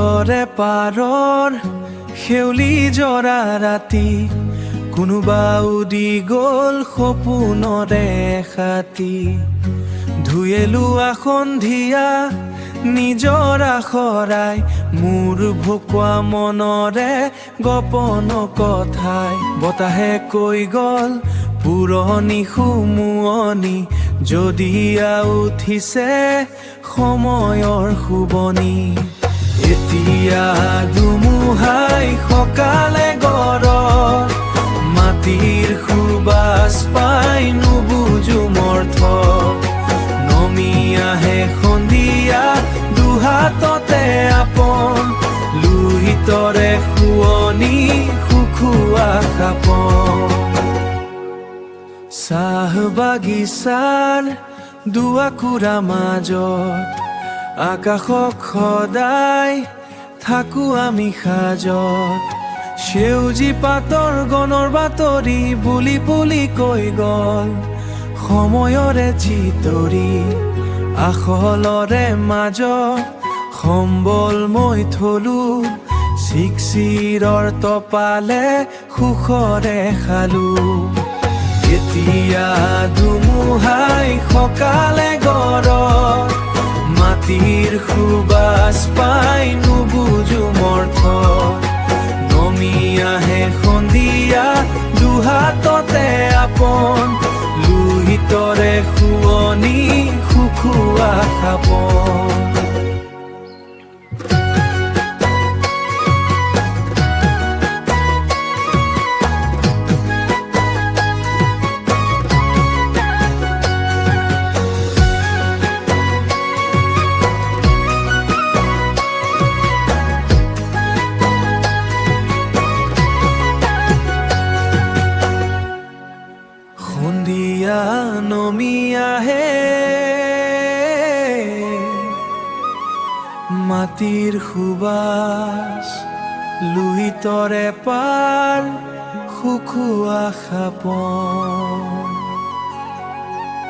সাগৰৰে পাৰৰ শেউলি জৰা ৰাতি কোনোবা উদি গ'ল সপোনৰে খাতি ধুয়েলোৱা সন্ধিয়া নিজৰ আখৰাই মোৰ ভকুৱা মনৰে গোপন কথাই বতাহে কৈ গ'ল পুৰণি সুমুৱনি যদি উঠিছে সময়ৰ শুবনি এতিয়া ধুমুহাই সকালে গৰত মাটিৰ সুবাস পাই নুবুজো মৰ্থ নমি আহে সন্ধিয়া দুহাততে আপন লুহিতৰে শুৱনি সুখুৱা খাপন চাহ বাগিচাৰ দুৱাকুৰা মাজত আকাশক সদায় থাকো আমি সাজত সেউজী পাতৰ গণৰ বাতৰি বুলি বুলি কৈ গ'ল সময়ৰে চিতৰি আখলৰে মাজত সম্বল মই থলো চিকচিৰৰ তপালে সুখৰে খালো এতিয়া ধুমুহাই সকালে গৰত মাটিৰ সুবাস পাই নুবুজো মৰ্থ নমি আহে সন্ধিয়া দুহাততে আপন লুহিতৰে শুৱনি সুখুৱা খাপন সন্ধিয়া নমি আহে মাটিৰ সুবাস লুহিতৰে পাৰ সুখুৱা খাপন